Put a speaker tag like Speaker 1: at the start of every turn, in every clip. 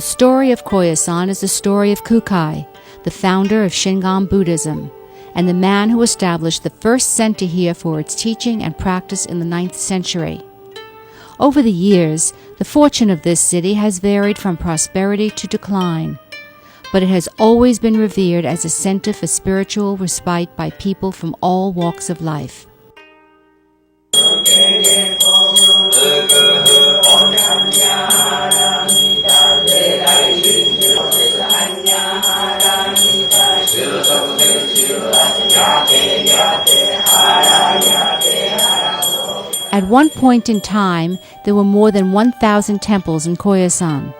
Speaker 1: The story of Koyasan is the story of Kukai, the founder of Shingon Buddhism, and the man who established the first center here for its teaching and practice in the 9th century. Over the years, the fortune of this city has varied from prosperity to decline, but it has always been revered as a center for spiritual respite by people from all walks of life. At one point in time, there were more than 1,000 temples in Koyasan.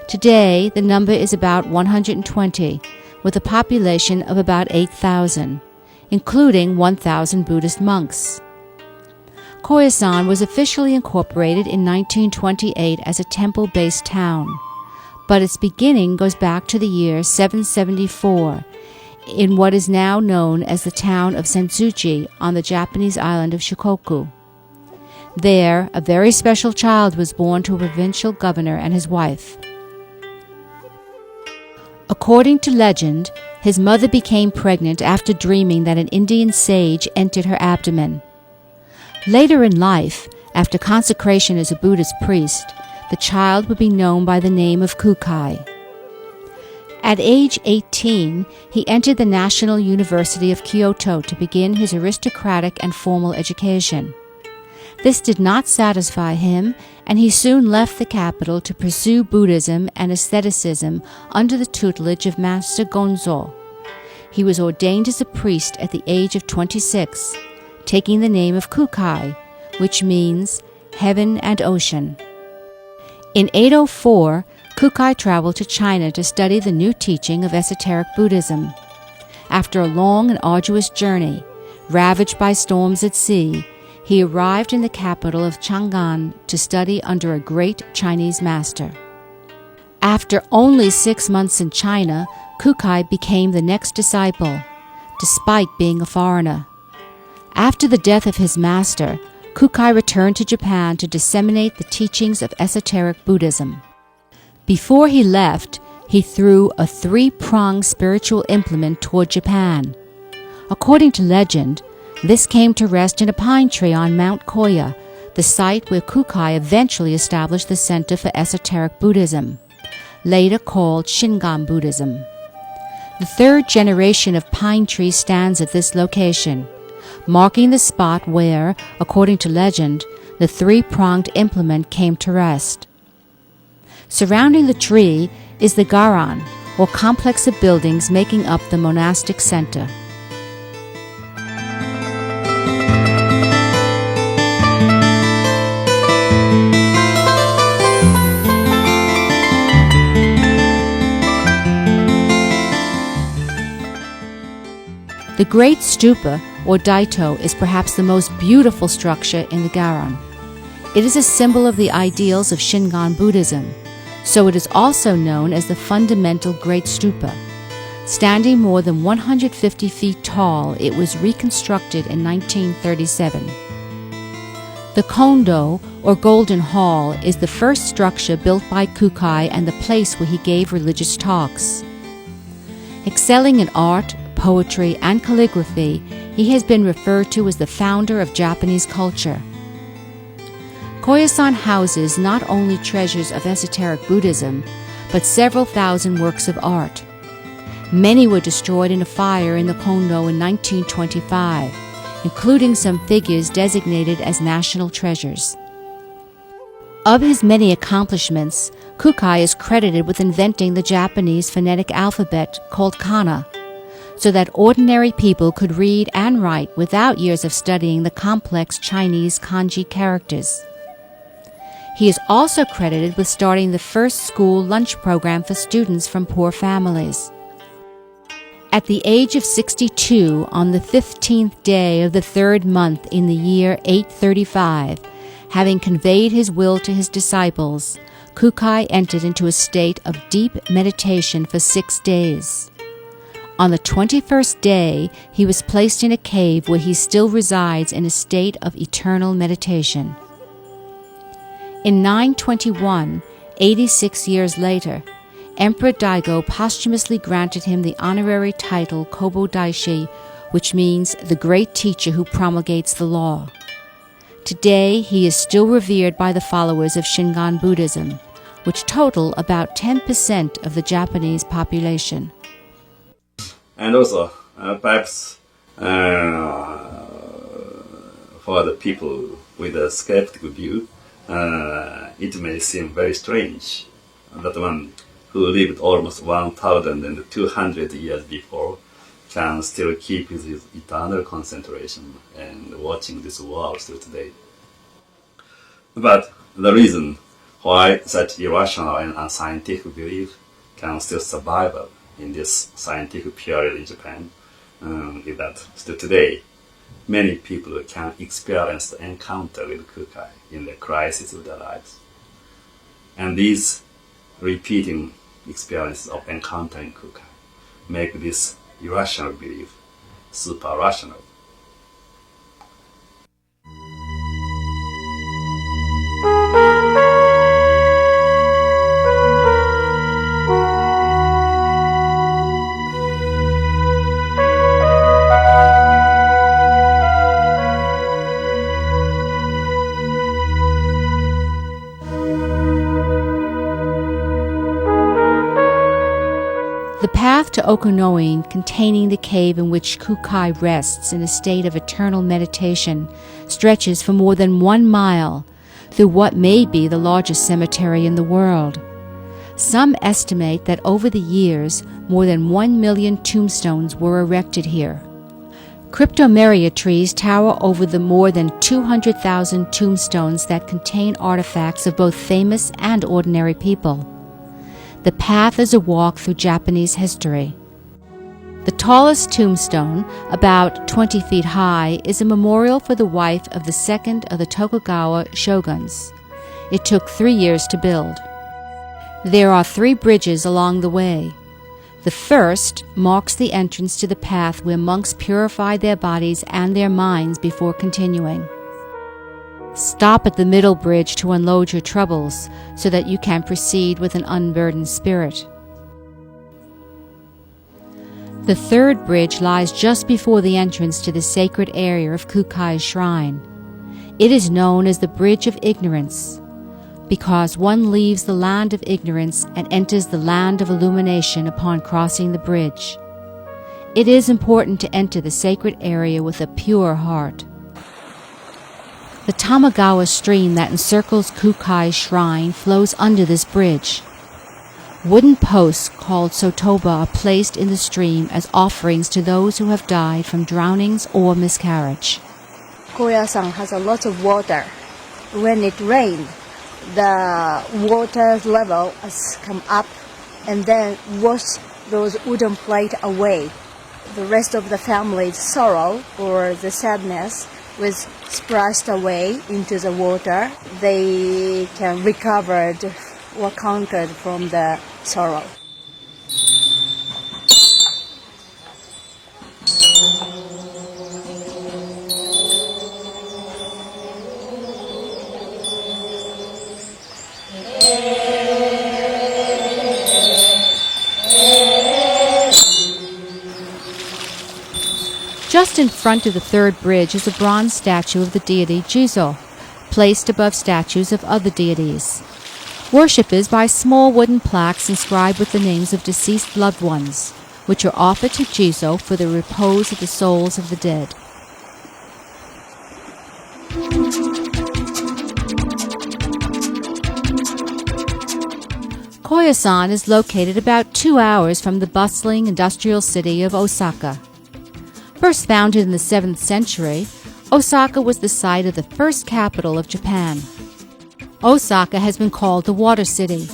Speaker 1: Today, the number is about 120, with a population of about 8,000, including 1,000 Buddhist monks. Koyasan was officially incorporated in 1928 as a temple-based town, but its beginning goes back to the year 774 in what is now known as the town of Senzuchi on the Japanese island of Shikoku. There, a very special child was born to a provincial governor and his wife. According to legend, his mother became pregnant after dreaming that an Indian sage entered her abdomen. Later in life, after consecration as a Buddhist priest, the child would be known by the name of Kukai. At age 18, he entered the National University of Kyoto to begin his aristocratic and formal education. This did not satisfy him, and he soon left the capital to pursue Buddhism and asceticism under the tutelage of Master Gonzo. He was ordained as a priest at the age of 26, taking the name of Kukai, which means heaven and ocean. In 804, Kukai traveled to China to study the new teaching of esoteric Buddhism. After a long and arduous journey, ravaged by storms at sea, he arrived in the capital of Chang'an to study under a great Chinese master. After only 6 months in China, Kukai became the next disciple, despite being a foreigner. After the death of his master, Kukai returned to Japan to disseminate the teachings of esoteric Buddhism. Before he left, he threw a 3-pronged spiritual implement toward Japan. According to legend, this came to rest in a pine tree on Mount Koya, the site where Kukai eventually established the Center for Esoteric Buddhism, later called Shingon Buddhism. The 3rd generation of pine tree stands at this location, marking the spot where, according to legend, the 3-pronged implement came to rest. Surrounding the tree is the garan, or complex of buildings making up the monastic center. The Great Stupa, or Daito, is perhaps the most beautiful structure in the Garon. It is a symbol of the ideals of Shingon Buddhism, so it is also known as the fundamental Great Stupa. Standing more than 150 feet tall, it was reconstructed in 1937. The Kondo, or Golden Hall, is the first structure built by Kukai and the place where he gave religious talks. Excelling in art, poetry, and calligraphy, he has been referred to as the founder of Japanese culture. Koyasan houses not only treasures of esoteric Buddhism, but several thousand works of art. Many were destroyed in a fire in the Kondo in 1925, including some figures designated as national treasures. Of his many accomplishments, Kukai is credited with inventing the Japanese phonetic alphabet called kana, so that ordinary people could read and write without years of studying the complex Chinese kanji characters. He is also credited with starting the first school lunch program for students from poor families. At the age of 62, on the 15th day of the 3rd month in the year 835, having conveyed his will to his disciples, Kukai entered into a state of deep meditation for 6 days. On the 21st day, he was placed in a cave where he still resides in a state of eternal meditation. In 921, 86 years later, Emperor Daigo posthumously granted him the honorary title Kobo Daishi, which means the great teacher who promulgates the law. Today, he is still revered by the followers of Shingon Buddhism, which total about 10% of the Japanese population.
Speaker 2: And also, perhaps for the people with a skeptical view, it may seem very strange that one who lived almost 1,200 years before can still keep his eternal concentration and watching this world still today. But the reason why such irrational and unscientific belief can still survive in this scientific period in Japan is that still today, many people can experience the encounter with Kukai in the crisis of their lives. And these repeating experiences of encountering Kukai make this irrational belief super rational.
Speaker 1: The path to Okunoin, containing the cave in which Kukai rests in a state of eternal meditation, stretches for more than 1 mile through what may be the largest cemetery in the world. Some estimate that over the years, more than 1 million tombstones were erected here. Cryptomeria trees tower over the more than 200,000 tombstones that contain artifacts of both famous and ordinary people. The path is a walk through Japanese history. The tallest tombstone, about 20 feet high, is a memorial for the wife of the second of the Tokugawa shoguns. It took 3 years to build. There are 3 bridges along the way. The first marks the entrance to the path where monks purify their bodies and their minds before continuing. Stop at the middle bridge to unload your troubles so that you can proceed with an unburdened spirit. The third bridge lies just before the entrance to the sacred area of Kukai's shrine. It is known as the Bridge of Ignorance because one leaves the land of ignorance and enters the land of illumination upon crossing the bridge. It is important to enter the sacred area with a pure heart. The Tamagawa stream that encircles Kukai's shrine flows under this bridge. Wooden posts called sotoba are placed in the stream as offerings to those who have died from drownings or miscarriage.
Speaker 3: Koyasan has a lot of water. When it rained, the water level has come up and then washed those wooden plates away. The rest of the family's sorrow or the sadness was splashed away into the water. They can recover or conquered from the sorrow.
Speaker 1: Just in front of the third bridge is a bronze statue of the deity Jizo, placed above statues of other deities. Worship is by small wooden plaques inscribed with the names of deceased loved ones, which are offered to Jizo for the repose of the souls of the dead. Koyasan is located about 2 hours from the bustling industrial city of Osaka. First founded in the 7th century, Osaka was the site of the first capital of Japan. Osaka has been called the Water City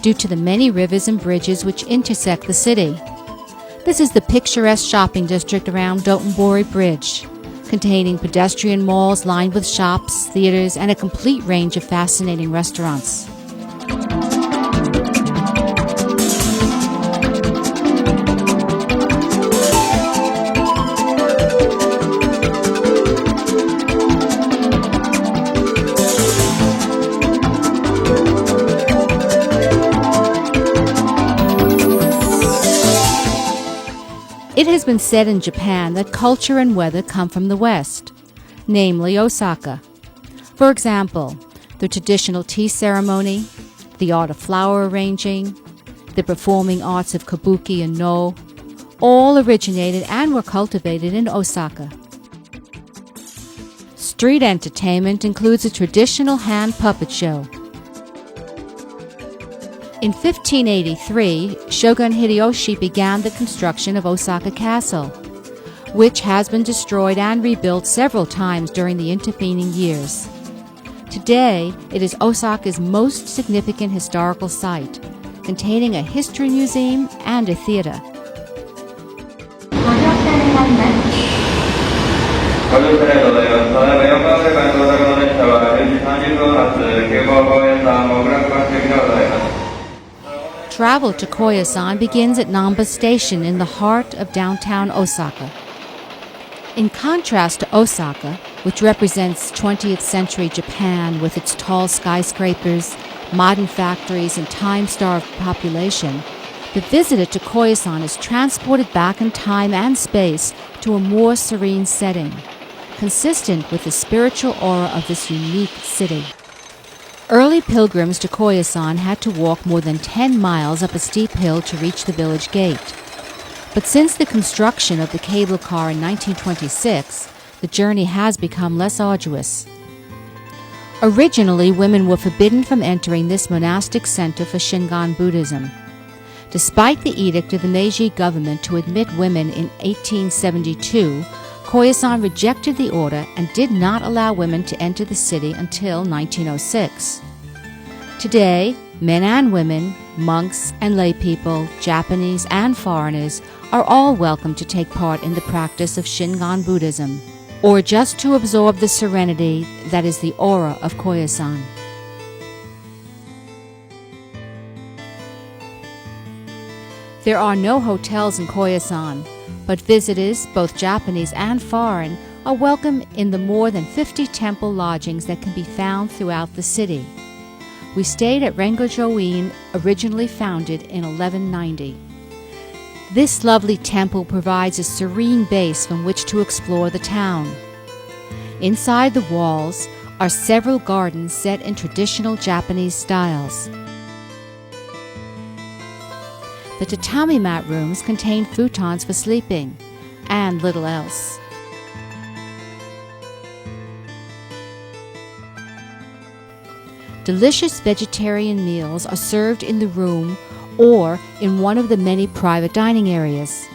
Speaker 1: due to the many rivers and bridges which intersect the city. This is the picturesque shopping district around Dotonbori Bridge, containing pedestrian malls lined with shops, theaters, and a complete range of fascinating restaurants. has been said in Japan that culture and weather come from the West, namely Osaka. For example, the traditional tea ceremony, the art of flower arranging, the performing arts of kabuki and no, all originated and were cultivated in Osaka. Street entertainment includes a traditional hand puppet show. In 1583, Shogun Hideyoshi began the construction of Osaka Castle, which has been destroyed and rebuilt several times during the intervening years. Today, it is Osaka's most significant historical site, containing a history museum and a theater. Travel to Koyasan begins at Namba Station in the heart of downtown Osaka. In contrast to Osaka, which represents 20th century Japan with its tall skyscrapers, modern factories, and time-starved population, the visitor to Koyasan is transported back in time and space to a more serene setting, consistent with the spiritual aura of this unique city. Early pilgrims to Koyasan had to walk more than 10 miles up a steep hill to reach the village gate. But since the construction of the cable car in 1926, the journey has become less arduous. Originally, women were forbidden from entering this monastic center for Shingon Buddhism. Despite the edict of the Meiji government to admit women in 1872, Koyasan rejected the order and did not allow women to enter the city until 1906. Today, men and women, monks and laypeople, Japanese and foreigners, are all welcome to take part in the practice of Shingon Buddhism, or just to absorb the serenity that is the aura of Koyasan. There are no hotels in Koyasan, but visitors, both Japanese and foreign, are welcome in the more than 50 temple lodgings that can be found throughout the city. We stayed at Rengojo-in, originally founded in 1190. This lovely temple provides a serene base from which to explore the town. Inside the walls are several gardens set in traditional Japanese styles. The tatami mat rooms contain futons for sleeping, and little else. Delicious vegetarian meals are served in the room or in one of the many private dining areas.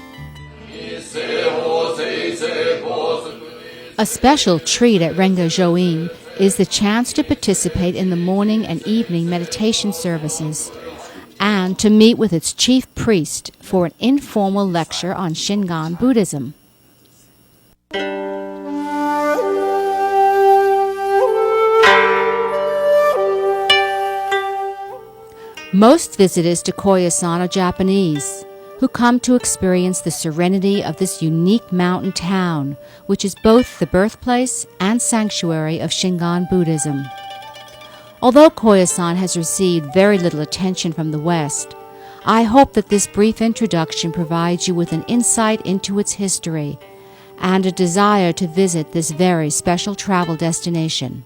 Speaker 1: A special treat at Rengojo-in is the chance to participate in the morning and evening meditation services, and to meet with its chief priest for an informal lecture on Shingon Buddhism. Most visitors to Koyasan are Japanese, who come to experience the serenity of this unique mountain town, which is both the birthplace and sanctuary of Shingon Buddhism. Although Koyasan has received very little attention from the West, I hope that this brief introduction provides you with an insight into its history and a desire to visit this very special travel destination.